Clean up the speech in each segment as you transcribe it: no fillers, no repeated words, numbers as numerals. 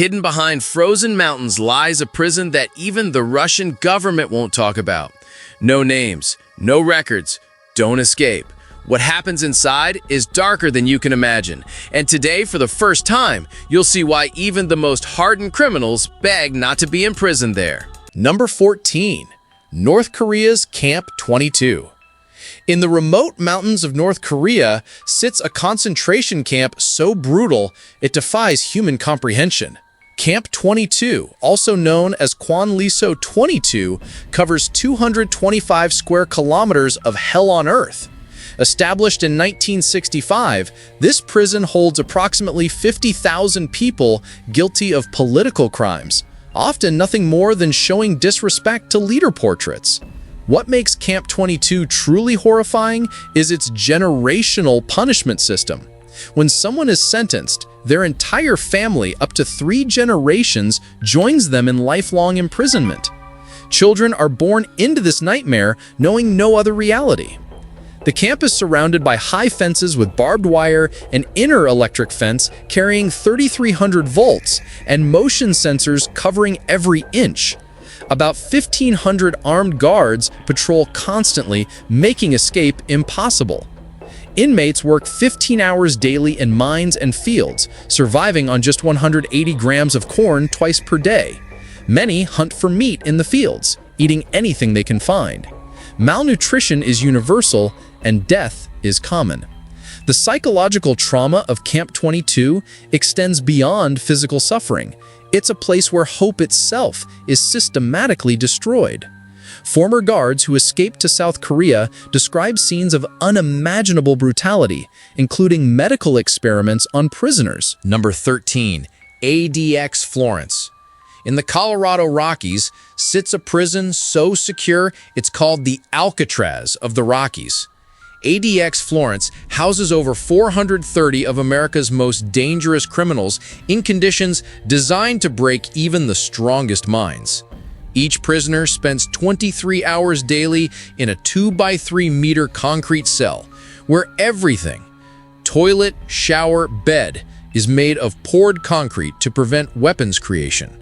Hidden behind frozen mountains lies a prison that even the Russian government won't talk about. No names, no records, don't escape. What happens inside is darker than you can imagine. And today, for the first time, you'll see why even the most hardened criminals beg not to be imprisoned there. Number 14. North Korea's Camp 22. In the remote mountains of North Korea sits a concentration camp so brutal it defies human comprehension. Camp 22, also known as Kwanliso 22, covers 225 square kilometers of hell on earth. Established in 1965, this prison holds approximately 50,000 people guilty of political crimes, often nothing more than showing disrespect to leader portraits. What makes Camp 22 truly horrifying is its generational punishment system. When someone is sentenced, their entire family, up to 3 generations, joins them in lifelong imprisonment. Children are born into this nightmare knowing no other reality. The camp is surrounded by high fences with barbed wire, an inner electric fence carrying 3,300 volts, and motion sensors covering every inch. About 1,500 armed guards patrol constantly, making escape impossible. Inmates work 15 hours daily in mines and fields, surviving on just 180 grams of corn twice per day. Many hunt for meat in the fields, eating anything they can find. Malnutrition is universal, and death is common. The psychological trauma of Camp 22 extends beyond physical suffering. It's a place where hope itself is systematically destroyed. Former guards who escaped to South Korea describe scenes of unimaginable brutality, including medical experiments on prisoners. Number 13. ADX Florence. In the Colorado Rockies sits a prison so secure it's called the Alcatraz of the Rockies. ADX Florence houses over 430 of America's most dangerous criminals in conditions designed to break even the strongest minds. Each prisoner spends 23 hours daily in a 2-by-3 meter concrete cell, where everything, toilet, shower, bed, is made of poured concrete to prevent weapons creation.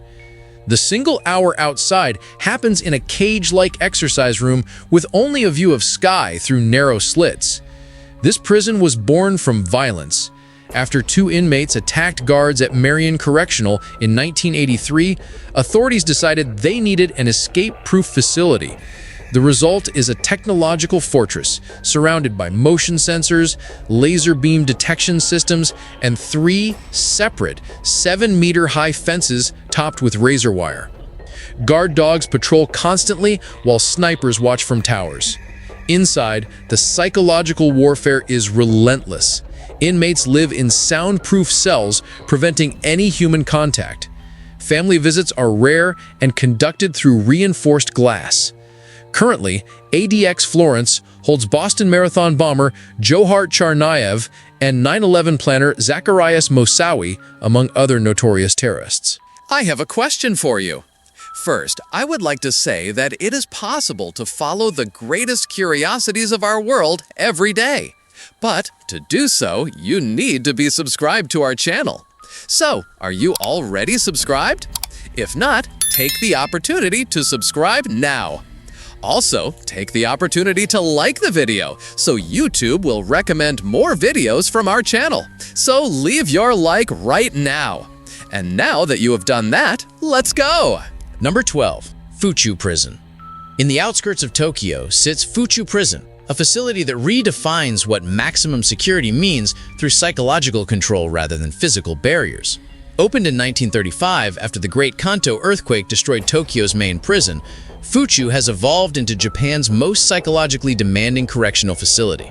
The single hour outside happens in a cage-like exercise room with only a view of sky through narrow slits. This prison was born from violence. After 2 inmates attacked guards at Marion Correctional in 1983, authorities decided they needed an escape-proof facility. The result is a technological fortress surrounded by motion sensors, laser beam detection systems, and 3 separate 7-meter-high fences topped with razor wire. Guard dogs patrol constantly while snipers watch from towers. Inside, the psychological warfare is relentless. Inmates live in soundproof cells, preventing any human contact. Family visits are rare and conducted through reinforced glass. Currently, ADX Florence holds Boston Marathon bomber Johar Tsarnaev and 9/11 planner Zacarias Moussaoui, among other notorious terrorists. I have a question for you. First, I would like to say that it is possible to follow the greatest curiosities of our world every day. But to do so, you need to be subscribed to our channel. So, are you already subscribed? If not, take the opportunity to subscribe now. Also, take the opportunity to like the video so YouTube will recommend more videos from our channel. So leave your like right now. And now that you have done that, let's go! Number 12. Fuchu Prison. In the outskirts of Tokyo sits Fuchu Prison, a facility that redefines what maximum security means through psychological control rather than physical barriers. Opened in 1935 after the Great Kanto earthquake destroyed Tokyo's main prison, Fuchu has evolved into Japan's most psychologically demanding correctional facility.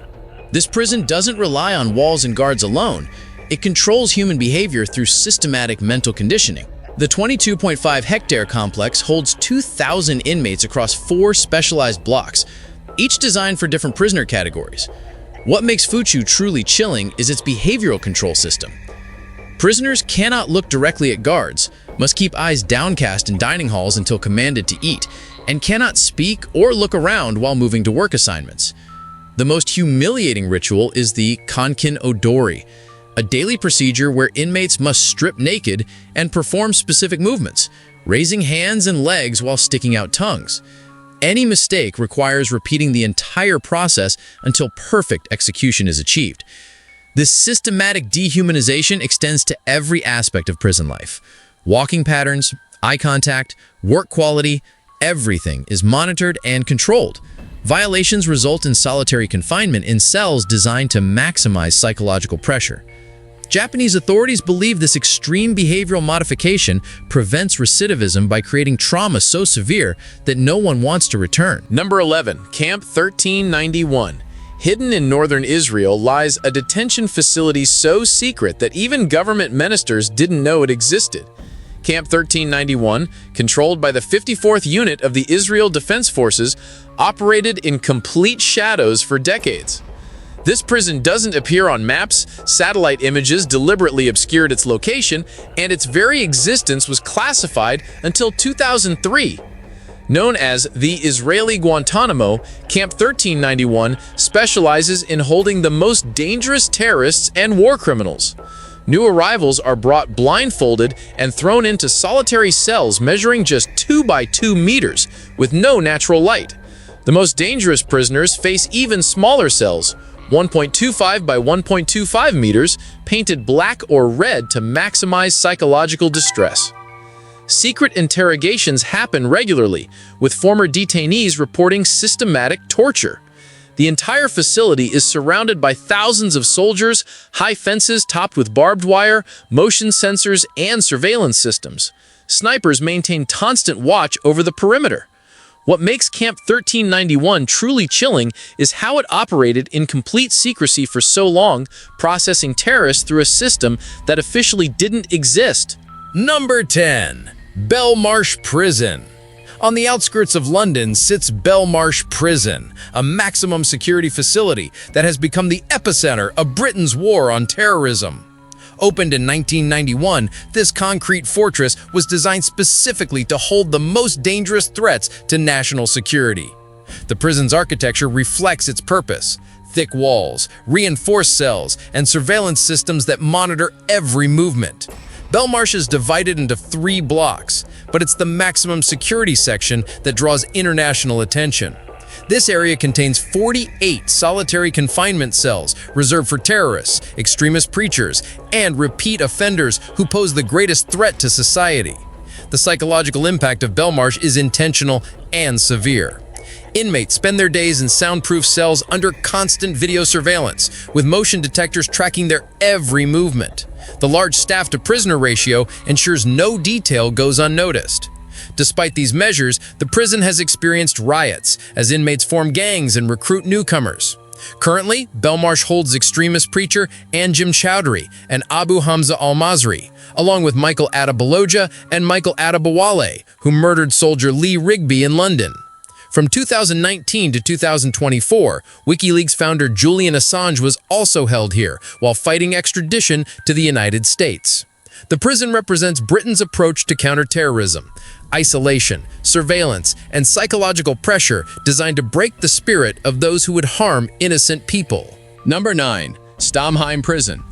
This prison doesn't rely on walls and guards alone. It controls human behavior through systematic mental conditioning. The 22.5-hectare complex holds 2,000 inmates across 4 specialized blocks, each designed for different prisoner categories. What makes Fuchu truly chilling is its behavioral control system. Prisoners cannot look directly at guards, must keep eyes downcast in dining halls until commanded to eat, and cannot speak or look around while moving to work assignments. The most humiliating ritual is the Kankin Odori, a daily procedure where inmates must strip naked and perform specific movements, raising hands and legs while sticking out tongues. Any mistake requires repeating the entire process until perfect execution is achieved. This systematic dehumanization extends to every aspect of prison life. Walking patterns, eye contact, work quality, everything is monitored and controlled. Violations result in solitary confinement in cells designed to maximize psychological pressure. Japanese authorities believe this extreme behavioral modification prevents recidivism by creating trauma so severe that no one wants to return. Number 11. Camp 1391. Hidden in northern Israel lies a detention facility so secret that even government ministers didn't know it existed. Camp 1391, controlled by the 54th Unit of the Israel Defense Forces, operated in complete shadows for decades. This prison doesn't appear on maps, satellite images deliberately obscured its location, and its very existence was classified until 2003. Known as the Israeli Guantanamo, Camp 1391 specializes in holding the most dangerous terrorists and war criminals. New arrivals are brought blindfolded and thrown into solitary cells measuring just 2 by 2 meters with no natural light. The most dangerous prisoners face even smaller cells, 1.25 by 1.25 meters, painted black or red to maximize psychological distress. Secret interrogations happen regularly, with former detainees reporting systematic torture. The entire facility is surrounded by thousands of soldiers, high fences topped with barbed wire, motion sensors, and surveillance systems. Snipers maintain constant watch over the perimeter. What makes Camp 1391 truly chilling is how it operated in complete secrecy for so long, processing terrorists through a system that officially didn't exist. Number 10. Marsh Prison. On the outskirts of London sits Marsh Prison, a maximum security facility that has become the epicenter of Britain's war on terrorism. Opened in 1991, this concrete fortress was designed specifically to hold the most dangerous threats to national security. The prison's architecture reflects its purpose: thick walls, reinforced cells, and surveillance systems that monitor every movement. Marsh is divided into 3 blocks, but it's the maximum security section that draws international attention. This area contains 48 solitary confinement cells reserved for terrorists, extremist preachers, and repeat offenders who pose the greatest threat to society. The psychological impact of Marsh is intentional and severe. Inmates spend their days in soundproof cells under constant video surveillance, with motion detectors tracking their every movement. The large staff-to-prisoner ratio ensures no detail goes unnoticed. Despite these measures, the prison has experienced riots as inmates form gangs and recruit newcomers. Currently, Marsh holds extremist preacher Anjem Choudhury and Abu Hamza al-Masri, along with Michael Adebaloja and Michael Adebowale, who murdered soldier Lee Rigby in London. From 2019 to 2024, WikiLeaks founder Julian Assange was also held here while fighting extradition to the United States. The prison represents Britain's approach to counterterrorism: isolation, surveillance, and psychological pressure designed to break the spirit of those who would harm innocent people. Number 9. Stamheim Prison.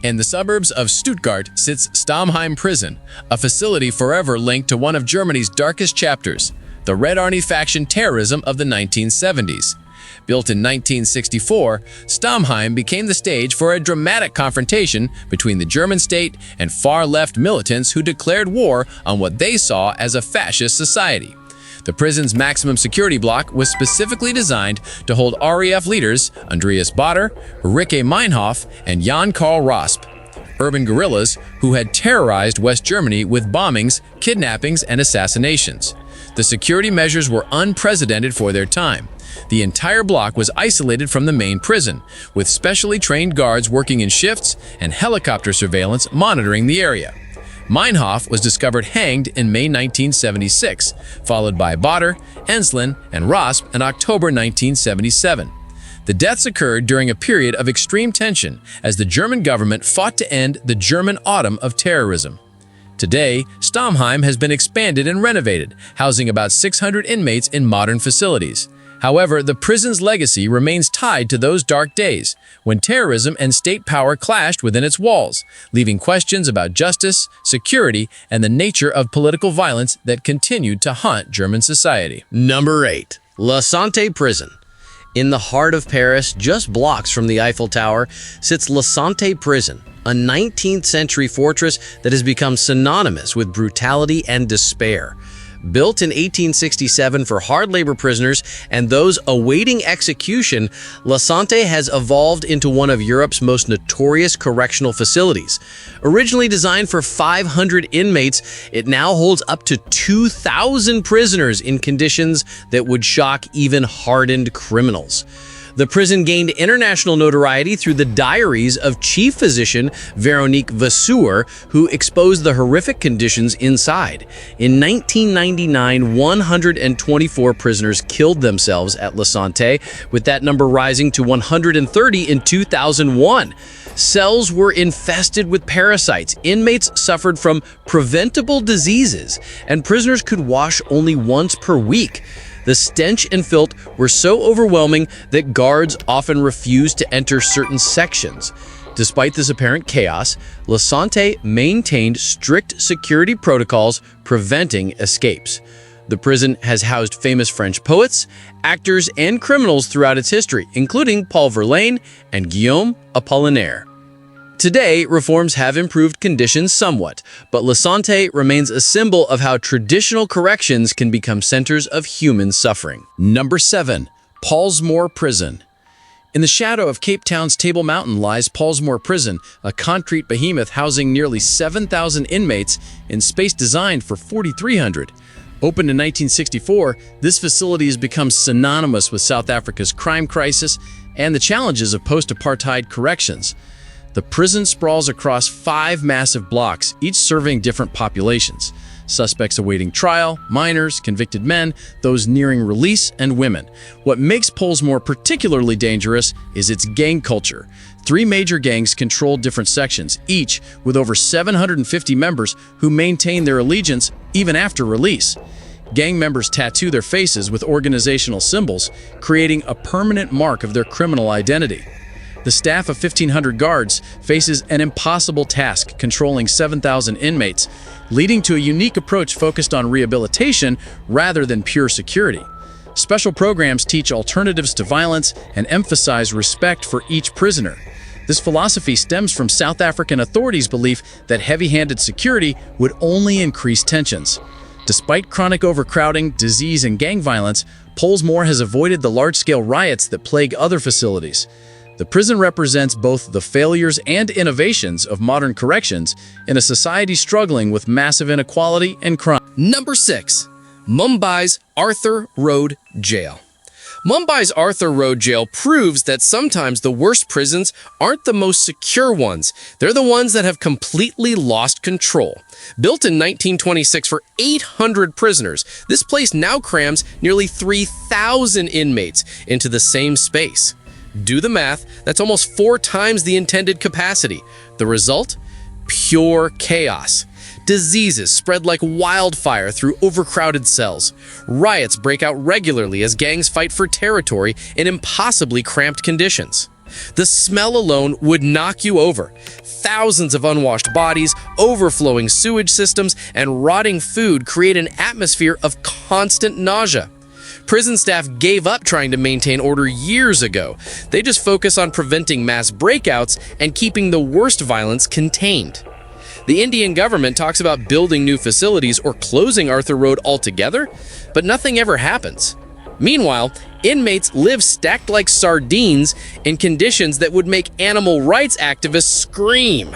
In the suburbs of Stuttgart sits Stamheim Prison, a facility forever linked to one of Germany's darkest chapters, the Red Army faction terrorism of the 1970s. Built in 1964, Stamheim became the stage for a dramatic confrontation between the German state and far-left militants who declared war on what they saw as a fascist society. The prison's maximum security block was specifically designed to hold RAF leaders Andreas Baader, Rike Meinhof, and Jan Karl Rasp, urban guerrillas who had terrorized West Germany with bombings, kidnappings, and assassinations. The security measures were unprecedented for their time. The entire block was isolated from the main prison, with specially trained guards working in shifts and helicopter surveillance monitoring the area. Meinhof was discovered hanged in May 1976, followed by Baader, Enslin, and Rasp in October 1977. The deaths occurred during a period of extreme tension as the German government fought to end the German Autumn of terrorism. Today, Stamheim has been expanded and renovated, housing about 600 inmates in modern facilities. However, the prison's legacy remains tied to those dark days, when terrorism and state power clashed within its walls, leaving questions about justice, security, and the nature of political violence that continued to haunt German society. Number 8. Lante Prison. In the heart of Paris, just blocks from the Eiffel Tower, sits Lante Prison, a 19th century fortress that has become synonymous with brutality and despair. Built in 1867 for hard labor prisoners and those awaiting execution, Lante has evolved into one of Europe's most notorious correctional facilities. Originally designed for 500 inmates, it now holds up to 2,000 prisoners in conditions that would shock even hardened criminals. The prison gained international notoriety through the diaries of chief physician Veronique Vasseur, who exposed the horrific conditions inside. In 1999, 124 prisoners killed themselves at Lante, with that number rising to 130 in 2001. Cells were infested with parasites, inmates suffered from preventable diseases, and prisoners could wash only once per week. The stench and filth were so overwhelming that guards often refused to enter certain sections. Despite this apparent chaos, Lante maintained strict security protocols preventing escapes. The prison has housed famous French poets, actors, and criminals throughout its history, including Paul Verlaine and Guillaume Apollinaire. Today, reforms have improved conditions somewhat, but Lante remains a symbol of how traditional corrections can become centers of human suffering. Number 7. Paulsmore Prison. In the shadow of Cape Town's Table Mountain lies Paulsmore Prison, a concrete behemoth housing nearly 7,000 inmates in space designed for 4,300. Opened in 1964, this facility has become synonymous with South Africa's crime crisis and the challenges of post-apartheid corrections. The prison sprawls across 5 massive blocks, each serving different populations: suspects awaiting trial, minors, convicted men, those nearing release, and women. What makes Paulsmore particularly dangerous is its gang culture. 3 major gangs control different sections, each with over 750 members who maintain their allegiance even after release. Gang members tattoo their faces with organizational symbols, creating a permanent mark of their criminal identity. The staff of 1,500 guards faces an impossible task controlling 7,000 inmates, leading to a unique approach focused on rehabilitation rather than pure security. Special programs teach alternatives to violence and emphasize respect for each prisoner. This philosophy stems from South African authorities' belief that heavy-handed security would only increase tensions. Despite chronic overcrowding, disease, and gang violence, Paulsmore has avoided the large-scale riots that plague other facilities. The prison represents both the failures and innovations of modern corrections in a society struggling with massive inequality and crime. Number 6. Mumbai's Arthur Road Jail. Mumbai's Arthur Road Jail proves that sometimes the worst prisons aren't the most secure ones. They're the ones that have completely lost control. Built in 1926 for 800 prisoners, this place now crams nearly 3,000 inmates into the same space. Do the math, that's almost 4 times the intended capacity. The result? Pure chaos. Diseases spread like wildfire through overcrowded cells. Riots break out regularly as gangs fight for territory in impossibly cramped conditions. The smell alone would knock you over. Thousands of unwashed bodies, overflowing sewage systems, and rotting food create an atmosphere of constant nausea. Prison staff gave up trying to maintain order years ago. They just focus on preventing mass breakouts and keeping the worst violence contained. The Indian government talks about building new facilities or closing Arthur Road altogether, but nothing ever happens. Meanwhile, inmates live stacked like sardines in conditions that would make animal rights activists scream.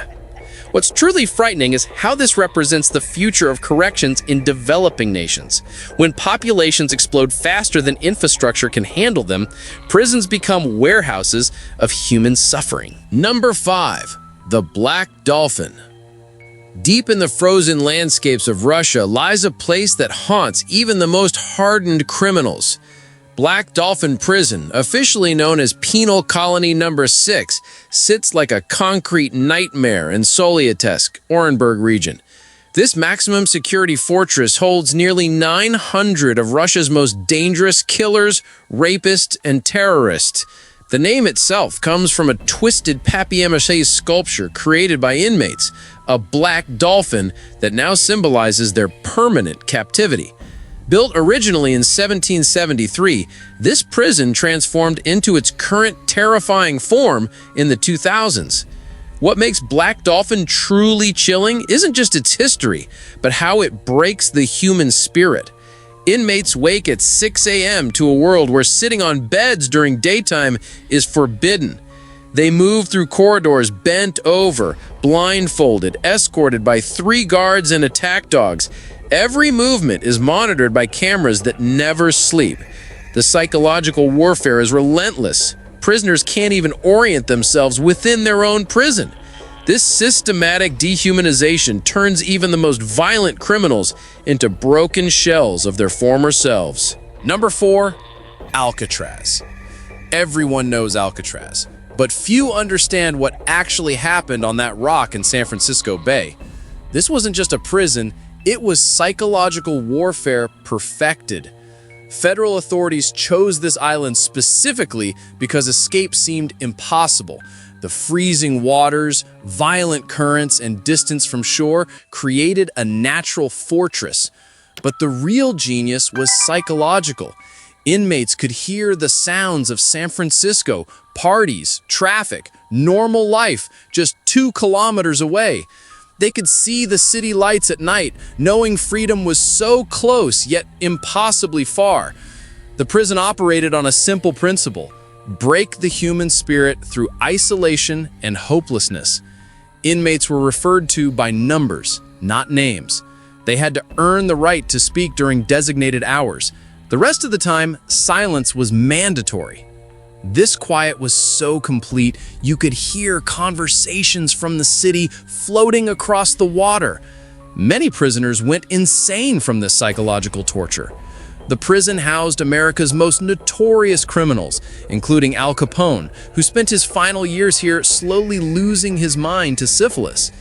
What's truly frightening is how this represents the future of corrections in developing nations. When populations explode faster than infrastructure can handle them, prisons become warehouses of human suffering. Number 5. The Black Dolphin. Deep in the frozen landscapes of Russia lies a place that haunts even the most hardened criminals. Black Dolphin Prison, officially known as Penal Colony No. 6, sits like a concrete nightmare in Sovietsk, Orenburg region. This maximum security fortress holds nearly 900 of Russia's most dangerous killers, rapists, and terrorists. The name itself comes from a twisted papier-mâché sculpture created by inmates, a Black Dolphin that now symbolizes their permanent captivity. Built originally in 1773, this prison transformed into its current terrifying form in the 2000s. What makes Black Dolphin truly chilling isn't just its history, but how it breaks the human spirit. Inmates wake at 6 a.m. to a world where sitting on beds during daytime is forbidden. They move through corridors bent over, blindfolded, escorted by 3 guards and attack dogs. Every movement is monitored by cameras that never sleep. The psychological warfare is relentless. Prisoners can't even orient themselves within their own prison. This systematic dehumanization turns even the most violent criminals into broken shells of their former selves. Number 4, Alcatraz. Everyone knows Alcatraz, but few understand what actually happened on that rock in San Francisco Bay. This wasn't just a prison, it was psychological warfare perfected. Federal authorities chose this island specifically because escape seemed impossible. The freezing waters, violent currents, and distance from shore created a natural fortress. But the real genius was psychological. Inmates could hear the sounds of San Francisco, parties, traffic, normal life, just 2 kilometers away. They could see the city lights at night, knowing freedom was so close, yet impossibly far. The prison operated on a simple principle: break the human spirit through isolation and hopelessness. Inmates were referred to by numbers, not names. They had to earn the right to speak during designated hours. The rest of the time, silence was mandatory. This quiet was so complete, you could hear conversations from the city floating across the water. Many prisoners went insane from this psychological torture. The prison housed America's most notorious criminals, including Al Capone, who spent his final years here slowly losing his mind to syphilis.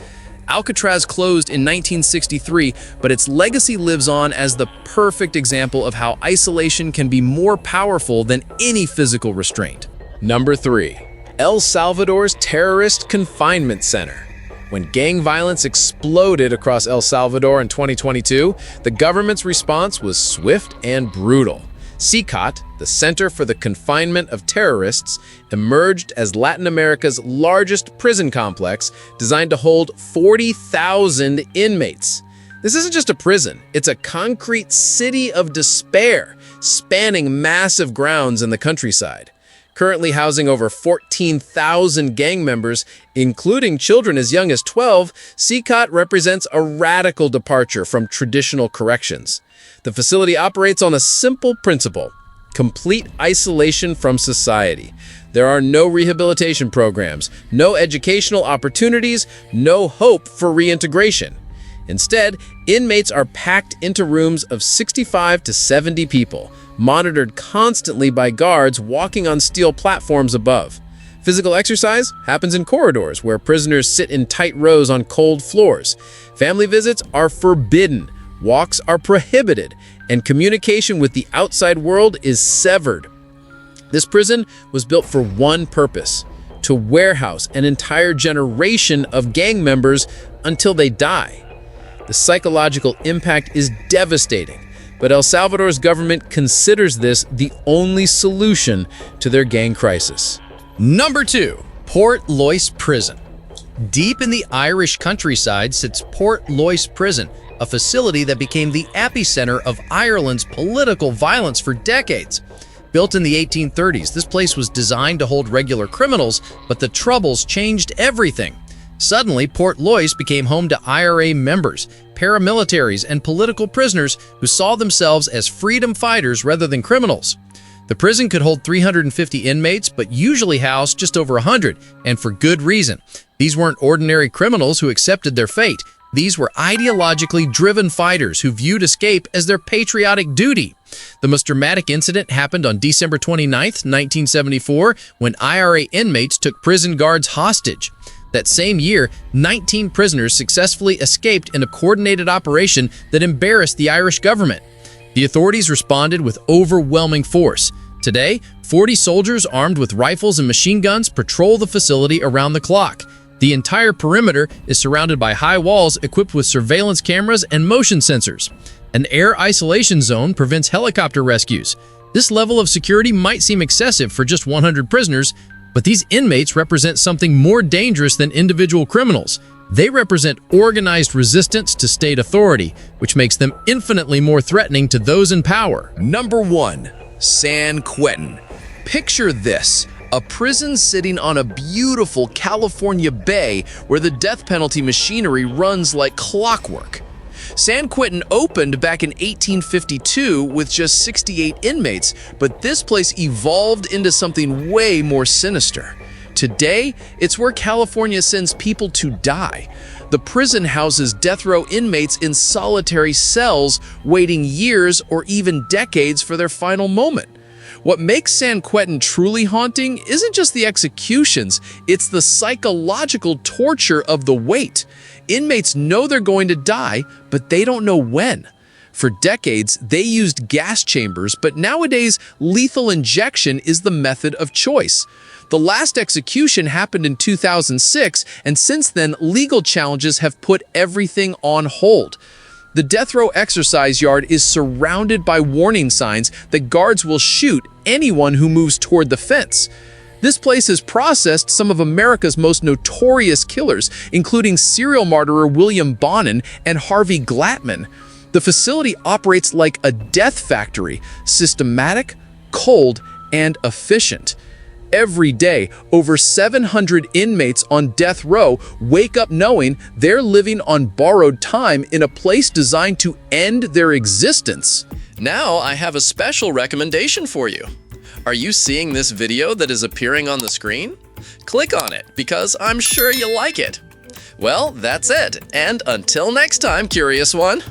Alcatraz closed in 1963, but its legacy lives on as the perfect example of how isolation can be more powerful than any physical restraint. Number 3, El Salvador's Terrorist Confinement Center. When gang violence exploded across El Salvador in 2022, the government's response was swift and brutal. CICOT, the Center for the Confinement of Terrorists, emerged as Latin America's largest prison complex, designed to hold 40,000 inmates. This isn't just a prison, it's a concrete city of despair, spanning massive grounds in the countryside. Currently housing over 14,000 gang members, including children as young as 12, CICOT represents a radical departure from traditional corrections. The facility operates on a simple principle: complete isolation from society. There are no rehabilitation programs, no educational opportunities, no hope for reintegration. Instead, inmates are packed into rooms of 65 to 70 people, monitored constantly by guards walking on steel platforms above. Physical exercise happens in corridors where prisoners sit in tight rows on cold floors. Family visits are forbidden. Walks are prohibited, and communication with the outside world is severed. This prison was built for one purpose: to warehouse an entire generation of gang members until they die. The psychological impact is devastating, but El Salvador's government considers this the only solution to their gang crisis. Number 2, Port Lloyd Prison. Deep in the Irish countryside sits Port Lloyd Prison, a facility that became the epicenter of Ireland's political violence for decades. Built in the 1830s, this place was designed to hold regular criminals, but the Troubles changed everything. Suddenly, Port Lloyd became home to IRA members, paramilitaries, and political prisoners who saw themselves as freedom fighters rather than criminals. The prison could hold 350 inmates, but usually housed just over 100, and for good reason. These weren't ordinary criminals who accepted their fate. These were ideologically driven fighters who viewed escape as their patriotic duty. The most dramatic incident happened on December 29, 1974, when IRA inmates took prison guards hostage. That same year, 19 prisoners successfully escaped in a coordinated operation that embarrassed the Irish government. The authorities responded with overwhelming force. Today, 40 soldiers armed with rifles and machine guns patrol the facility around the clock. The entire perimeter is surrounded by high walls equipped with surveillance cameras and motion sensors. An air isolation zone prevents helicopter rescues. This level of security might seem excessive for just 100 prisoners, but these inmates represent something more dangerous than individual criminals. They represent organized resistance to state authority, which makes them infinitely more threatening to those in power. Number 1. San Quentin. Picture this, a prison sitting on a beautiful California bay where the death penalty machinery runs like clockwork. San Quentin opened back in 1852 with just 68 inmates, but this place evolved into something way more sinister. Today, it's where California sends people to die. The prison houses death row inmates in solitary cells, waiting years or even decades for their final moment. What makes San Quentin truly haunting isn't just the executions, it's the psychological torture of the wait. Inmates know they're going to die, but they don't know when. For decades, they used gas chambers, but nowadays, lethal injection is the method of choice. The last execution happened in 2006, and since then, legal challenges have put everything on hold. The death row exercise yard is surrounded by warning signs that guards will shoot anyone who moves toward the fence. This place has processed some of America's most notorious killers, including serial martyrer William Bonin and Harvey Glatman. The facility operates like a death factory, systematic, cold, and efficient. Every day, over 700 inmates on death row wake up knowing they're living on borrowed time in a place designed to end their existence. Now I have a special recommendation for you. Are you seeing this video that is appearing on the screen? Click on it because I'm sure you'll like it. Well, that's it, and until next time, Curious One.